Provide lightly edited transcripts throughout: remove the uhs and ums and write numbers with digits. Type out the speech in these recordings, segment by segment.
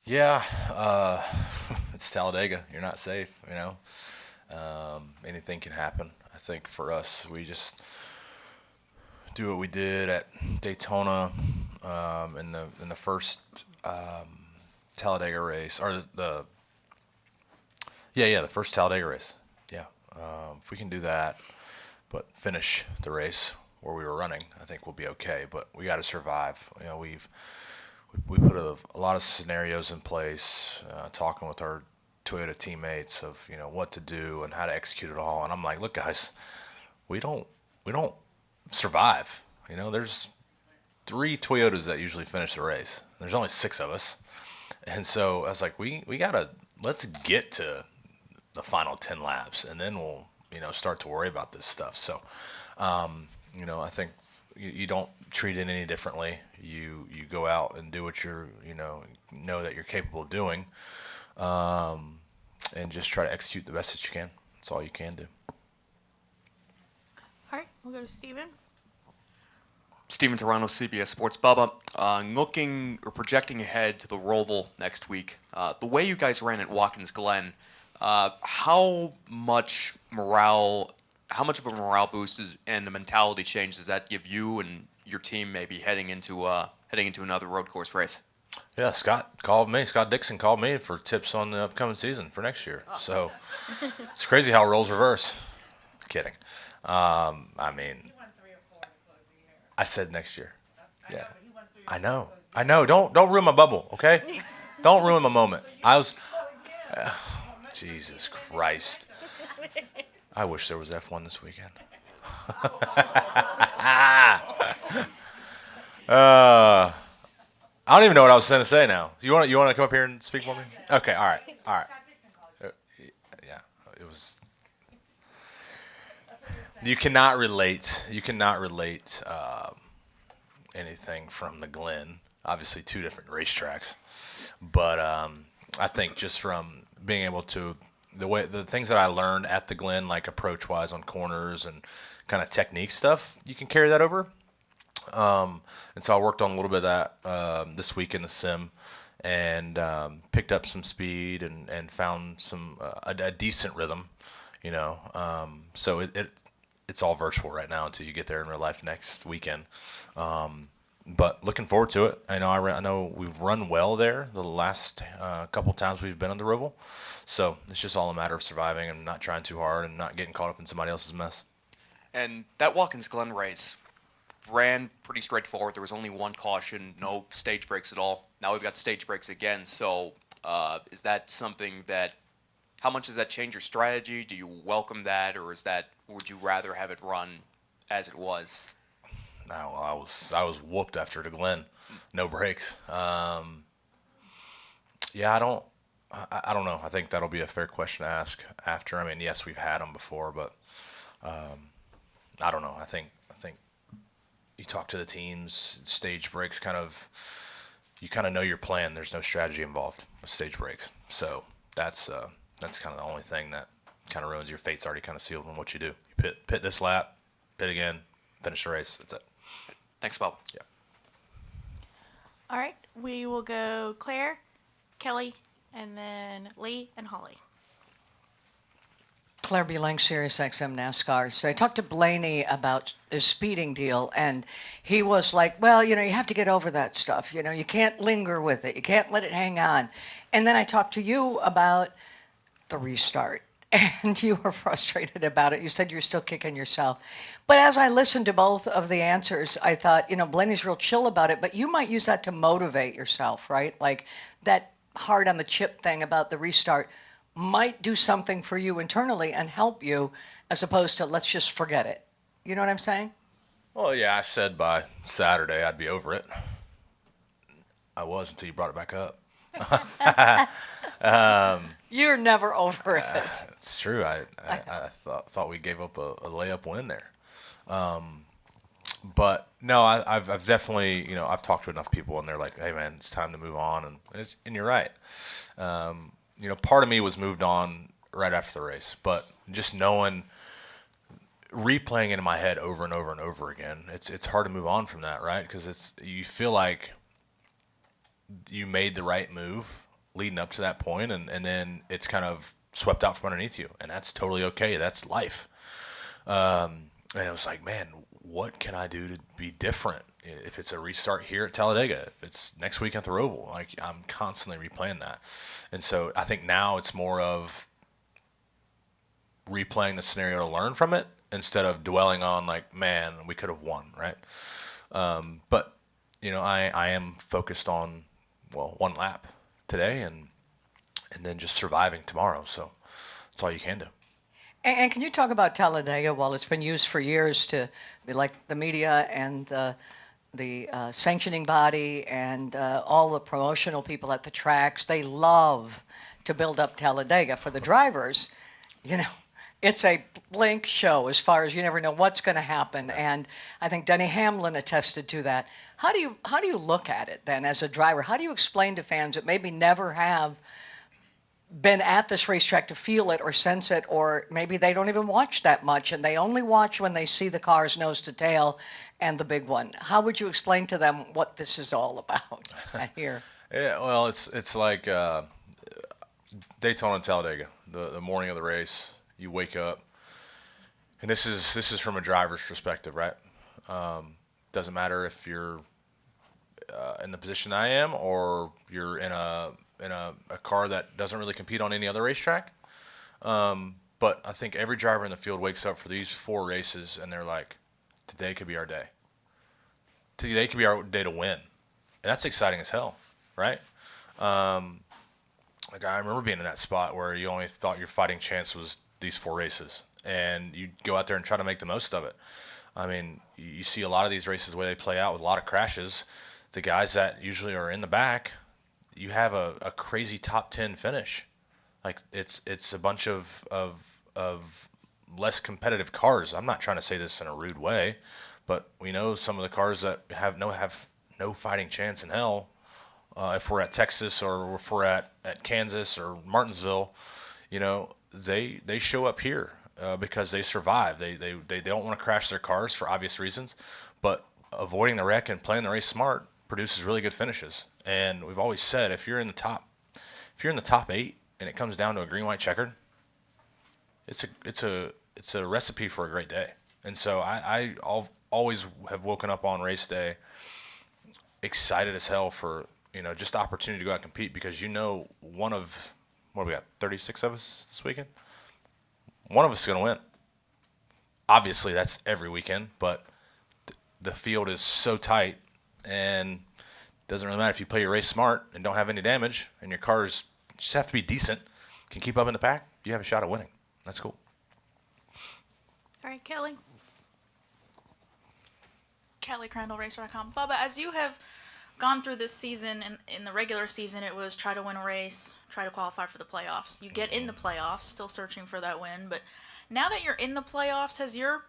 Yeah, it's Talladega. You're not safe, you know. Anything can happen. I think for us, we just do what we did at Daytona in the first Talladega race, or the first Talladega race. Yeah, if we can do that, but finish the race where we were running, I think we'll be okay. But we got to survive. You know, we put a lot of scenarios in place, talking with our Toyota teammates of what to do and how to execute it all. And I'm like, look, guys, we don't survive. There's three Toyotas that usually finish the race. There's only six of us, and so I was like, we gotta let's get to the final 10 laps, and then we'll start to worry about this stuff. So, I think you don't treat it any differently. You go out and do what know that you're capable of doing, and just try to execute the best that you can. That's all you can do. All right, we'll go to Steven. Steven Toronto, CBS Sports. Bubba, looking or projecting ahead to the Roval next week, the way you guys ran at Watkins Glen, how much of a morale boost and a mentality change does that give you and your team maybe heading into another road course race? Yeah, Scott Dixon called me for tips on the upcoming season for next year. So it's crazy how roles reverse. Kidding. I mean, I said next year. Yeah, I know. Don't ruin my bubble, okay? Don't ruin my moment. Jesus Christ. I wish there was F1 this weekend. I don't even know what I was going to say now. You want to come up here and speak for me? Okay, all right. Yeah, it was. You cannot relate anything from the Glen. Obviously, two different racetracks, but I think just from being able to the things that I learned at the Glen, like approach wise on corners and kind of technique stuff, you can carry that over. And so I worked on a little bit of that this week in the sim, and picked up some speed and found a decent rhythm, So it's all virtual right now until you get there in real life next weekend. But looking forward to it. I know we've run well there the last couple times we've been on the Roval, so it's just all a matter of surviving and not trying too hard and not getting caught up in somebody else's mess. And that Watkins Glen race ran pretty straightforward. There was only one caution, no stage breaks at all. Now we've got stage breaks again. So is that something that? How much does that change your strategy? Do you welcome that, or would you rather have it run as it was? No, I was whooped after the Glen, no breaks. Yeah, I don't know. I think that'll be a fair question to ask after. I mean, yes, we've had them before, but I don't know. I think you talk to the teams, stage breaks you kind of know your plan. There's no strategy involved with stage breaks. So that's kind of the only thing that kind of ruins your fate's already kind of sealed on what you do. You pit this lap, pit again, finish the race. That's it. Thanks, Bob. Yeah. All right, we will go Claire, Kelly, and then Lee and Holly. Claire B. Lang, Sirius XM NASCAR. So I talked to Blaney about his speeding deal, and he was like, well, you have to get over that stuff. You can't linger with it. You can't let it hang on. And then I talked to you about the restart, and you were frustrated about it. You said you're still kicking yourself. But as I listened to both of the answers, I thought, Blaney's real chill about it, but you might use that to motivate yourself, right? Like that hard on the chip thing about the restart might do something for you internally and help you, as opposed to let's just forget it. You know what I'm saying? Well, yeah, I said by Saturday I'd be over it. I was until you brought it back up. You're never over it. It's true. I thought we gave up a layup win there. But no, I've definitely, I've talked to enough people and they're like, hey man, it's time to move on. And you're right. Part of me was moved on right after the race, but just replaying it in my head over and over and over again, it's hard to move on from that, right? Because you feel like you made the right move leading up to that point, and then it's kind of swept out from underneath you, and that's totally okay. That's life. And it was like, man, what can I do to be different? If it's a restart here at Talladega, if it's next week at the Roval, like I'm constantly replaying that. And so I think now it's more of replaying the scenario to learn from it instead of dwelling on like, man, we could have won, right? But I am focused on one lap today and then just surviving tomorrow. So that's all you can do. And can you talk about Talladega? Well, it's been used for years to be like the media and the sanctioning body and all the promotional people at the tracks. They love to build up Talladega for the drivers. It's a blink show as far as you never know what's going to happen. And I think Denny Hamlin attested to that. How do you look at it then as a driver? How do you explain to fans that maybe never have been at this racetrack to feel it or sense it, or maybe they don't even watch that much and they only watch when they see the cars nose to tail and the big one? How would you explain to them what this is all about here? Yeah, well, it's like Daytona and Talladega. The morning of the race, you wake up, and this is from a driver's perspective, right? Doesn't matter if you're in the position I am or you're in a car that doesn't really compete on any other racetrack. But I think every driver in the field wakes up for these 4 races and they're like, today could be our day. Today could be our day to win. And that's exciting as hell, right? Like I remember being in that spot where you only thought your fighting chance was these 4 races, and you go out there and try to make the most of it. I mean, you see a lot of these races where they play out with a lot of crashes. The guys that usually are in the back, you have a crazy top 10 finish. Like it's a bunch of less competitive cars. I'm not trying to say this in a rude way, but we know some of the cars that have no fighting chance in hell. If we're at Texas or if we're at Kansas or Martinsville, they show up here because they survive. They don't want to crash their cars for obvious reasons, but avoiding the wreck and playing the race smart produces really good finishes. And we've always said if you're in the top 8 and it comes down to a green white checkered, it's a recipe for a great day. And so I always have woken up on race day excited as hell for just the opportunity to go out and compete, because one of, what do we got, 36 of us this weekend? One of us is going to win. Obviously, that's every weekend, but the field is so tight, and it doesn't really matter if you play your race smart and don't have any damage, and your cars just have to be decent, can keep up in the pack, you have a shot at winning. That's cool. All right, Kelly. Kelly Crandall, Racer.com. Bubba, as you have gone through this season, in the regular season, it was try to win a race, try to qualify for the playoffs. You get in the playoffs, still searching for that win, but now that you're in the playoffs, has your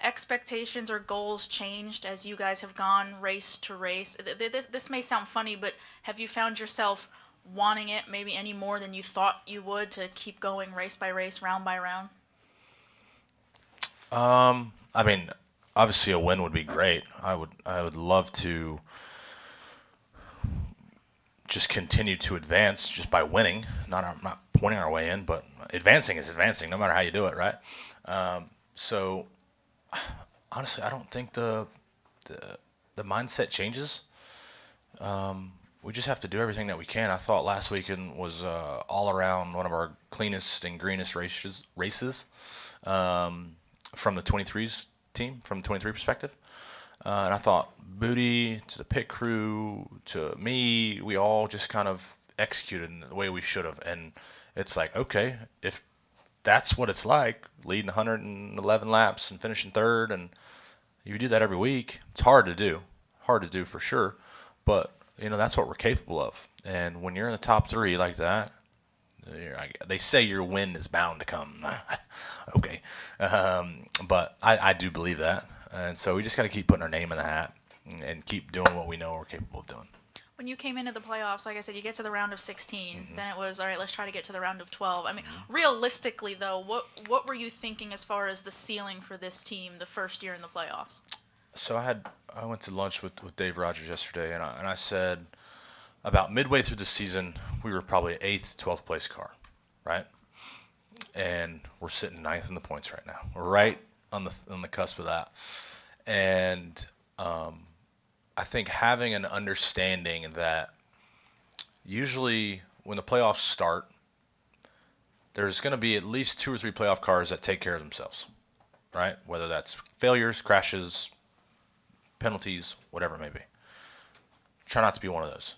expectations or goals changed as you guys have gone race to race? This may sound funny, but have you found yourself wanting it maybe any more than you thought you would to keep going race by race, round by round? I mean, obviously a win would be great. I would love to just continue to advance just by winning, not pointing our way in, but advancing is advancing no matter how you do it, right? So honestly, I don't think the mindset changes. We just have to do everything that we can. I thought last weekend was all around one of our cleanest and greenest races from the 23s team, from the 23 perspective. And I thought Booty to the pit crew to me, we all just kind of executed in the way we should have. And it's like, okay, if that's what it's like, leading 111 laps and finishing third, and you do that every week, it's hard to do for sure. But, that's what we're capable of. And when you're in the top 3 like that, they say your win is bound to come. Okay. But I do believe that. And so we just got to keep putting our name in the hat and keep doing what we know we're capable of doing. When you came into the playoffs, like I said, you get to the round of 16. Then it was, all right, let's try to get to the round of 12. I mean, realistically, though, what were you thinking as far as the ceiling for this team the first year in the playoffs? So I went to lunch with Dave Rogers yesterday, and I said, about midway through the season, we were probably 8th, 12th place car, right? And we're sitting 9th in the points right now. We're right on the cusp of that. And I think having an understanding that usually when the playoffs start, there's going to be at least 2 or 3 playoff cars that take care of themselves, right? Whether that's failures, crashes, penalties, whatever it may be. Try not to be one of those.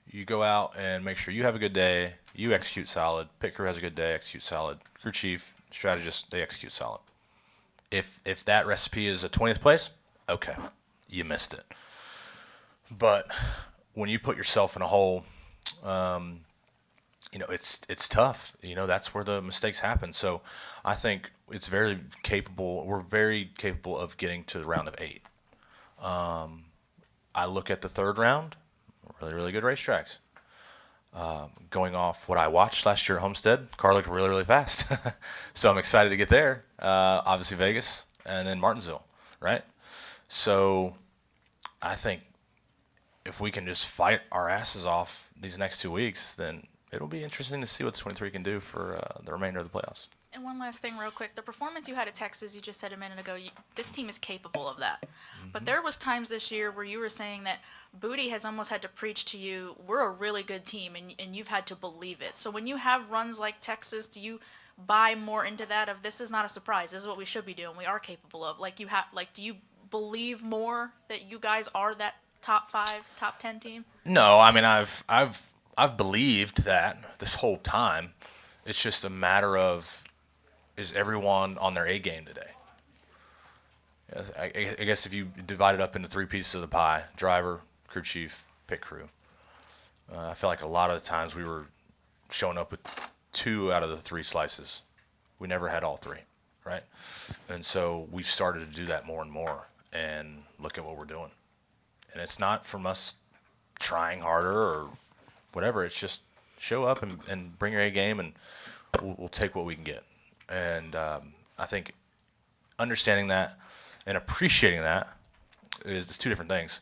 You go out and make sure you have a good day, you execute solid, pit crew has a good day, execute solid, crew chief, strategist, they execute solid. If that recipe is a 20th place, okay, you missed it. But when you put yourself in a hole, it's tough. That's where the mistakes happen. So I think it's very capable. We're very capable of getting to the round of 8. I look at the 3rd round, really, really good racetracks. Going off what I watched last year at Homestead, car looked really, really fast. So I'm excited to get there. Obviously Vegas and then Martinsville, right? So I think if we can just fight our asses off these next 2 weeks, then it'll be interesting to see what the 23 can do for the remainder of the playoffs. And one last thing real quick. The performance you had at Texas, you just said a minute ago, this team is capable of that. But there was times this year where you were saying that Booty has almost had to preach to you, we're a really good team, and you've had to believe it. So when you have runs like Texas, do you buy more into that of this is not a surprise, this is what we should be doing, we are capable of? Do you believe more that you guys are that top 5, top 10 team? No, I mean I've believed that this whole time. It's just a matter of, is everyone on their A game today? I guess if you divide it up into 3 pieces of the pie, driver, crew chief, pit crew, I feel like a lot of the times we were showing up with 2 out of the 3 slices. We never had all 3, right? And so we started to do that more and more, and look at what we're doing. And it's not from us trying harder or whatever. It's just show up and bring your A game, and we'll take what we can get. And I think understanding that and appreciating that is 2 different things.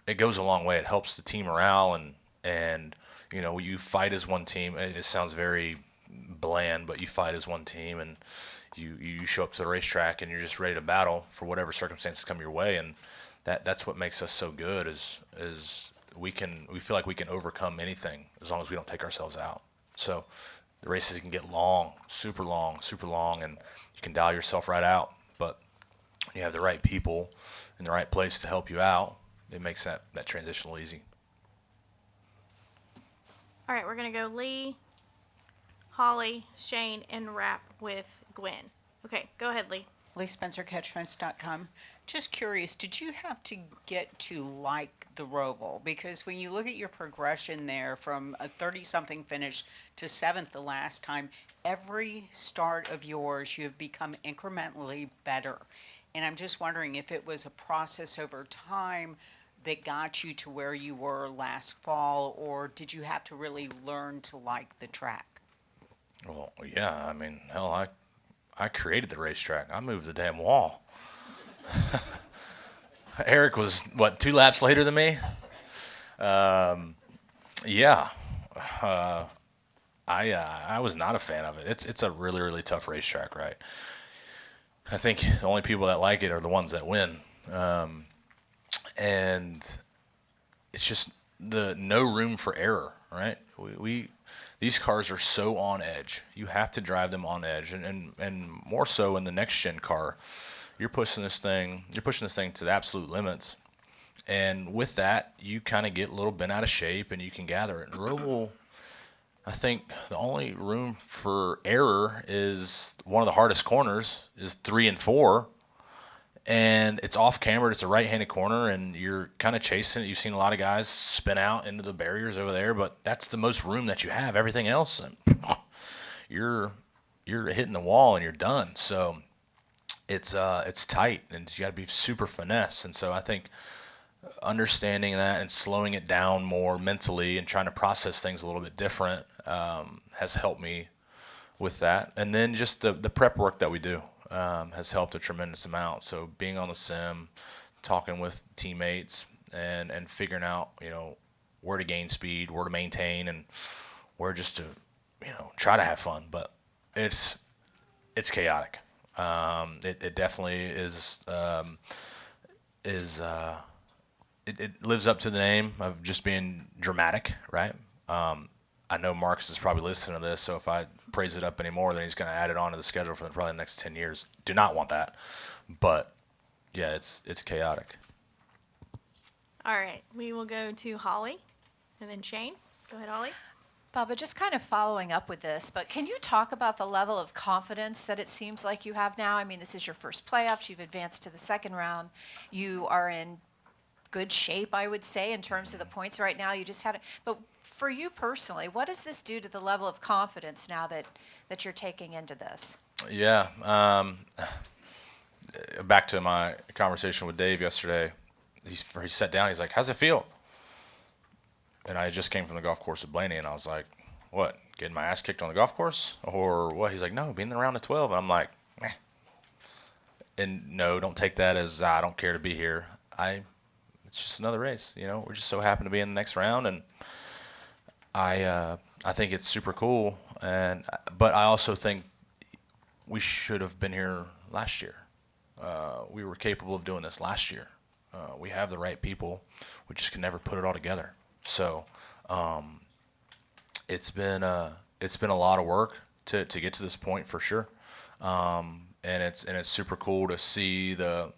It goes a long way. It helps the team morale, and you fight as one team. It sounds very bland, but you fight as one team, and you show up to the racetrack and you're just ready to battle for whatever circumstances come your way. And that's what makes us so good is we feel like we can overcome anything as long as we don't take ourselves out. So the races can get long, super long, and you can dial yourself right out. But when you have the right people in the right place to help you out, it makes that transition a little easy. All right, we're going to go Lee, Holly, Shane, and wrap with Gwen. Okay, go ahead, Lee. Lee Spencer, catchfence.com. Just curious, did you have to get to like the Roval? Because when you look at your progression there from a 30-something finish to 7th the last time, every start of yours, you have become incrementally better. And I'm just wondering if it was a process over time that got you to where you were last fall, or did you have to really learn to like the track? Well, yeah, I mean, hell, I created the racetrack. I moved the damn wall. Eric was, 2 laps later than me? Yeah. I was not a fan of it. It's a really, really tough racetrack, right? I think the only people that like it are the ones that win. And it's just no room for error, right? These cars are so on edge. You have to drive them on edge, and more so in the next gen car. You're pushing this thing to the absolute limits, and with that, you kind of get a little bent out of shape, and you can gather it. And Roval, I think the only room for error is one of the hardest corners is 3 and 4, and it's off camera. It's a right-handed corner, and you're kind of chasing it. You've seen a lot of guys spin out into the barriers over there, but that's the most room that you have. Everything else, you're hitting the wall and you're done. So it's tight, and you got to be super finesse. And so I think understanding that and slowing it down more mentally and trying to process things a little bit different has helped me with that. And then just the prep work that we do has helped a tremendous amount. So being on the sim, talking with teammates, and figuring out, where to gain speed, where to maintain, and where just to, try to have fun. But it's chaotic. It definitely is. It lives up to the name of just being dramatic, right? I know Marcus is probably listening to this, so if I praise it up anymore, then he's going to add it onto the schedule for probably the next 10 years. Do not want that. But, yeah, it's chaotic. All right, we will go to Holly and then Shane. Go ahead, Holly. Bubba, just kind of following up with this, but can you talk about the level of confidence that it seems like you have now? I mean, this is your first playoffs. You've advanced to the second round. You are in good shape, I would say, in terms of the points right now. You just had it. But for you personally, what does this do to the level of confidence now that you're taking into this? Yeah. Back to my conversation with Dave yesterday. He sat down. He's like, "How's it feel?" And I just came from the golf course with Blaney, and I was like, "What? Getting my ass kicked on the golf course, or what?" He's like, "No, being in the round of 12." And I'm like, "Meh." And no, don't take that as I don't care to be here. It's just another race. We're just so happy to be in the next round, and I think it's super cool. But I also think we should have been here last year. We were capable of doing this last year. We have the right people. We just can never put it all together. So it's been a lot of work to get to this point for sure. And it's super cool to see the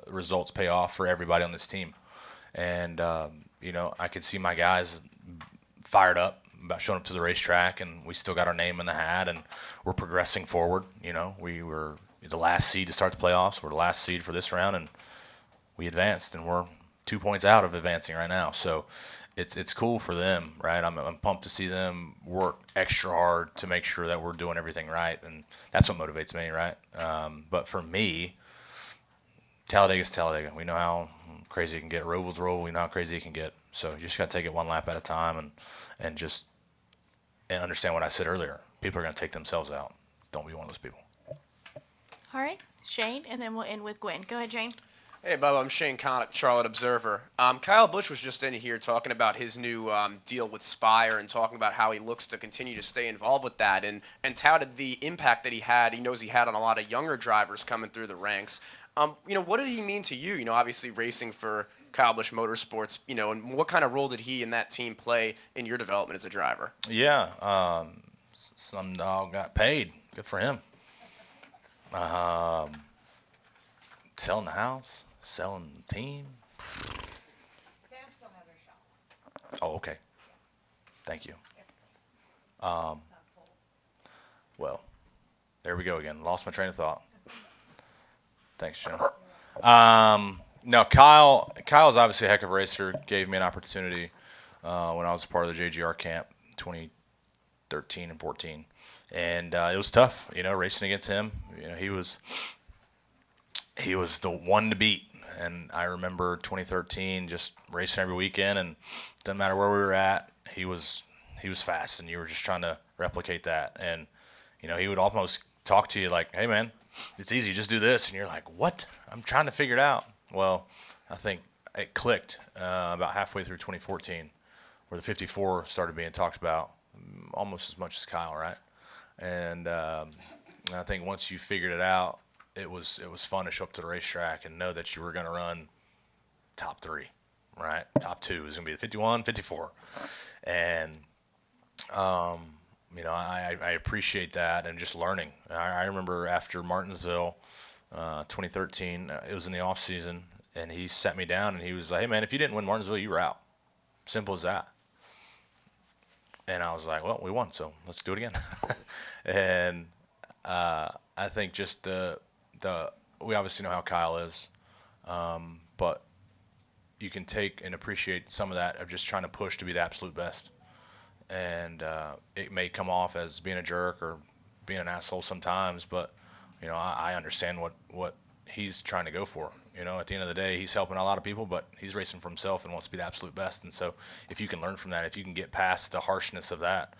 results pay off for everybody on this team. And I could see my guys fired up about showing up to the racetrack, and we still got our name in the hat, and we're progressing forward. We were the last seed to start the playoffs. We're the last seed for this round, and we advanced, and we're 2 points out of advancing right now. So it's cool for them, right? I'm pumped to see them work extra hard to make sure that we're doing everything right, and that's what motivates me, right? But for me, Talladega's Talladega. We know how crazy it can get. Roval's Roval. We know how crazy it can get. So you just got to take it one lap at a time and just understand what I said earlier. People are going to take themselves out. Don't be one of those people. All right, Shane, and then we'll end with Gwen. Go ahead, Shane. Hey, Bubba, I'm Shane Connick, Charlotte Observer. Kyle Busch was just in here talking about his new deal with Spire and talking about how he looks to continue to stay involved with that and touted the impact that he knows he had on a lot of younger drivers coming through the ranks. What did he mean to you? Obviously racing for Kyle Busch Motorsports, and what kind of role did he and that team play in your development as a driver? Yeah, some dog got paid. Good for him. Selling the house, selling the team. Sam still has her shop. Oh, okay. Thank you. Well, there we go again. Lost my train of thought. Thanks, Jim. No, Kyle's obviously a heck of a racer. Gave me an opportunity when I was a part of the JGR camp 2013 and 14. And it was tough, racing against him. He was the one to beat. And I remember 2013 just racing every weekend, and doesn't matter where we were at, he was fast, and you were just trying to replicate that. And he would almost talk to you like, "Hey man, it's easy, just do this," and you're like, "What? I'm trying to figure it out." Well, I think it clicked about halfway through 2014, where the 54 started being talked about almost as much as Kyle, right? And I think once you figured it out, it was fun to show up to the racetrack and know that you were going to run top 3, right? Top 2 is going to be the 51, 54. And, I appreciate that and just learning. I remember after Martinsville, 2013, it was in the off season, and he sat me down and he was like, "Hey man, if you didn't win Martinsville, you were out. Simple as that." And I was like, "Well, we won, so let's do it again." And I think just we obviously know how Kyle is, but you can take and appreciate some of that of just trying to push to be the absolute best. And it may come off as being a jerk or being an asshole sometimes, but I understand what he's trying to go for. At the end of the day, he's helping a lot of people, but he's racing for himself and wants to be the absolute best. And so if you can learn from that, if you can get past the harshness of that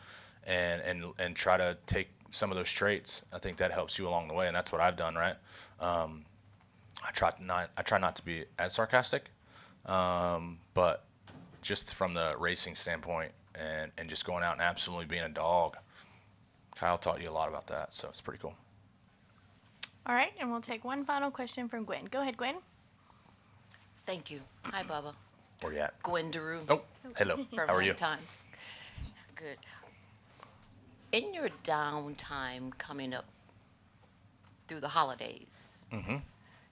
and try to take some of those traits, I think that helps you along the way. And that's what I've done, right? I try not to be as sarcastic, but just from the racing standpoint and just going out and absolutely being a dog. Kyle taught you a lot about that, so it's pretty cool. All right, and we'll take one final question from Gwen. Go ahead, Gwen. Thank you. Hi, Bubba. Where you at? Gwen Daru. Oh, hello. from How are you? Times. Good. In your downtime coming up through the holidays, Mm-hmm.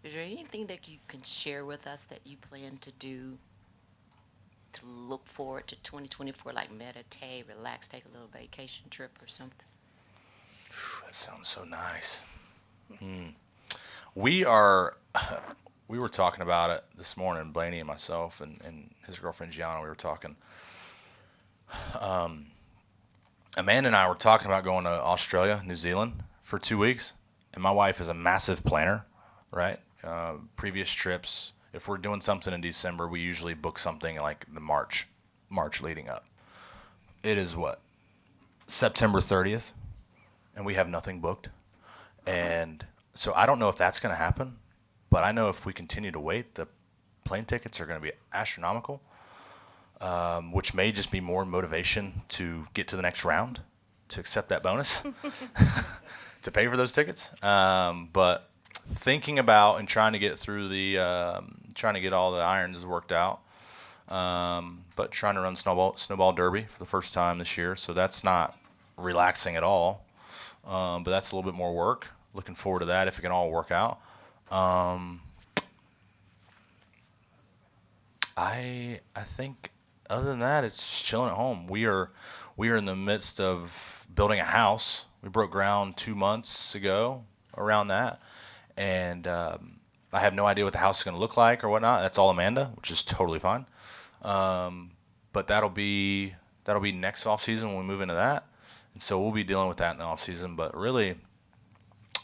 is there anything that you can share with us that you plan to do to look forward to 2024, like meditate, relax, take a little vacation trip or something? That sounds so nice. We were talking about it this morning, Blaney and myself and his girlfriend Gianna. We were talking. Amanda and I were talking about going to Australia, New Zealand for 2 weeks, and my wife is a massive planner, right? Previous trips, if we're doing something in December, we usually book something like the March leading up. It is what? September 30th, and we have nothing booked. And so I don't know if that's going to happen, but I know if we continue to wait, the plane tickets are going to be astronomical, which may just be more motivation to get to the next round, to accept that bonus, to pay for those tickets. But thinking about and trying to get through trying to get all the irons worked out, but trying to run snowball derby for the first time this year, so that's not relaxing at all. But that's a little bit more work. Looking forward to that if it can all work out. I think other than that, it's just chilling at home. We are in the midst of building a house. We broke ground 2 months ago around that, and I have no idea what the house is going to look like or whatnot. That's all Amanda, which is totally fine. But that'll be next off season when we move into that. And so we'll be dealing with that in the off season. But really,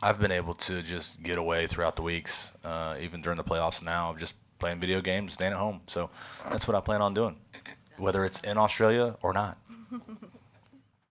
I've been able to just get away throughout the weeks, even during the playoffs now, of just playing video games, staying at home. So that's what I plan on doing, whether it's in Australia or not.